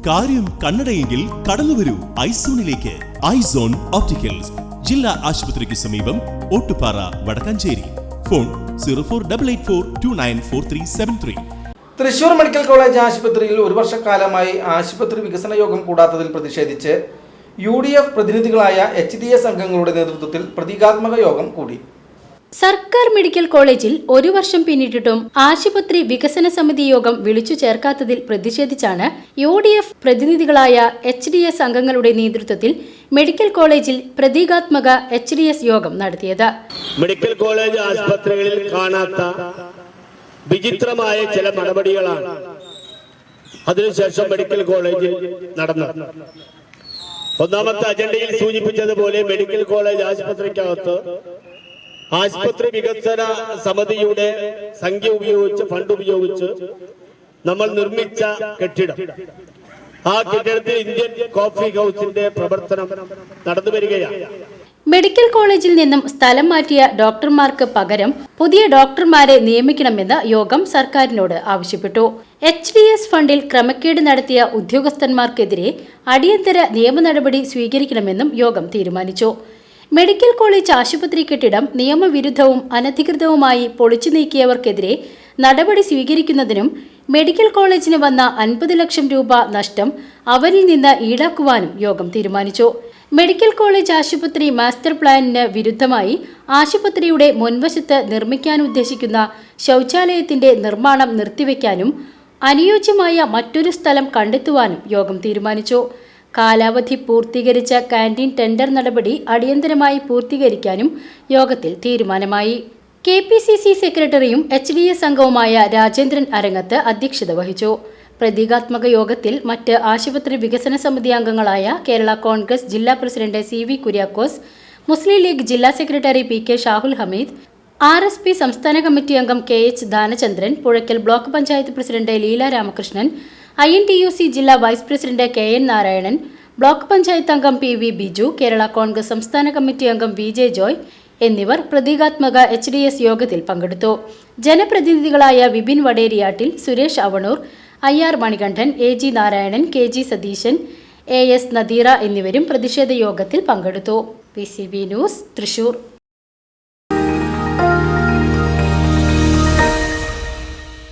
കാര്യം കണ്ണടയെങ്കിൽ കടന്നുവരൂ ഐസോണിലേക്ക്. Eyes on opticals, ജില്ലാ ആശുപത്രിക്ക് സമീപം, Ottupara, Wadakkanchery. Phone 048842944373. Thrissur medical college ആശുപത്രിയിൽ ഒരു വർഷക്കാലമായി ആശുപത്രി വികസന യോഗം കൂടാത്തതിൽ പ്രതിഷേധിച്ച് UDF പ്രതിനിധികളായ HDS അംഗങ്ങളുടെ നേതൃത്വത്തിൽ പ്രതീകാത്മക യോഗം കൂടി. സർക്കാർ മെഡിക്കൽ കോളേജിൽ ഒരു വർഷം പിന്നിട്ടിട്ടും ആശുപത്രി വികസന സമിതി യോഗം വിളിച്ചു ചേർക്കാത്തതിൽ പ്രതിഷേധിച്ചാണ് UDF പ്രതിനിധികളായ HDS അംഗങ്ങളുടെ നേതൃത്വത്തിൽ മെഡിക്കൽ കോളേജിൽ പ്രതീകാത്മക HDS യോഗം നടത്തിയത്. മെഡിക്കൽ കോളേജ് ആശുപത്രികളിൽ കാണാത്ത വിചിത്രമായ ചില നടപടികളാണ് അതിനുശേഷം മെഡിക്കൽ കോളേജിൽ നടന്നത്. ഒന്നാമത്തെ അജണ്ടയിൽ സൂചിപ്പിച്ചതുപോലെ മെഡിക്കൽ കോളേജ് ആശുപത്രിക്കകത്ത് ആശുപത്രി വികസന സമിതിയുടെ സംഖ്യ ഉപയോഗിച്ച്, ഫണ്ട് ഉപയോഗിച്ച് നമ്മൾ നിർമ്മിച്ച കെട്ടിടം, ആ കെട്ടിടത്തിൽ ഇന്ത്യൻ കോഫി ഹൗസിന്റെ പ്രവർത്തനം നടന്നു വരികയാണ്. മെഡിക്കൽ കോളേജിൽ നിന്നും സ്ഥലം മാറ്റിയ ഡോക്ടർമാർക്ക് പകരം പുതിയ ഡോക്ടർമാരെ നിയമിക്കണമെന്ന് യോഗം സർക്കാരിനോട് ആവശ്യപ്പെട്ടു. HDS ഫണ്ടിൽ ക്രമക്കേട് നടത്തിയ ഉദ്യോഗസ്ഥന്മാർക്കെതിരെ അടിയന്തര നിയമ നടപടി സ്വീകരിക്കണമെന്നും യോഗം തീരുമാനിച്ചു. മെഡിക്കൽ കോളേജ് ആശുപത്രി കെട്ടിടം നിയമവിരുദ്ധവും അനധികൃതവുമായി പൊളിച്ചു നീക്കിയവർക്കെതിരെ നടപടി സ്വീകരിക്കുന്നതിനും മെഡിക്കൽ കോളേജിന് വന്ന 50 ലക്ഷം രൂപ നഷ്ടം അവരിൽ നിന്ന് ഈടാക്കുവാനും യോഗം തീരുമാനിച്ചു. മെഡിക്കൽ കോളേജ് ആശുപത്രി മാസ്റ്റർ പ്ലാനിന് വിരുദ്ധമായി ആശുപത്രിയുടെ മുൻവശത്ത് നിർമ്മിക്കാനുദ്ദേശിക്കുന്ന ശൗചാലയത്തിന്റെ നിർമ്മാണം നിർത്തിവെക്കാനും അനുയോജ്യമായ മറ്റൊരു സ്ഥലം കണ്ടെത്തുവാനും യോഗം തീരുമാനിച്ചു. കാലാവധി പൂർത്തീകരിച്ച കാന്റീൻ ടെൻഡർ നടപടി അടിയന്തരമായി പൂർത്തീകരിക്കാനും യോഗത്തിൽ തീരുമാനമായി. KPCC സെക്രട്ടറിയും HDS അംഗവുമായ രാജേന്ദ്രൻ അരങ്ങത്ത് അധ്യക്ഷത വഹിച്ചു. പ്രതീകാത്മക യോഗത്തിൽ മറ്റ് ആശുപത്രി വികസന സമിതി അംഗങ്ങളായ കേരള കോൺഗ്രസ് ജില്ലാ president CV Kuriakose, Muslim League ജില്ലാ secretary PK Shahul Hameed, RSP സംസ്ഥാന കമ്മിറ്റി അംഗം KH Danachandran, Puzhakkal block panchayat president Leela Ramakrishnan, INTUC ജില്ലാ vice president KN Narayanan, block panchayat അംഗം PV ബിജു, കേരള കോൺഗ്രസ് സംസ്ഥാന കമ്മിറ്റി അംഗം VJ ജോയ് എന്നിവർ പ്രതീകാത്മക HDS യോഗത്തിൽ പങ്കെടുത്തു. ജനപ്രതിനിധികളായ Vipin വടേരിയാട്ടിൽ, Suresh Avanur, IR Manikandan, AG Narayanan, KG Satheesan, AS Nadeera എന്നിവരും പ്രതിഷേധ യോഗത്തിൽ പങ്കെടുത്തു. PCB news, Thrissur.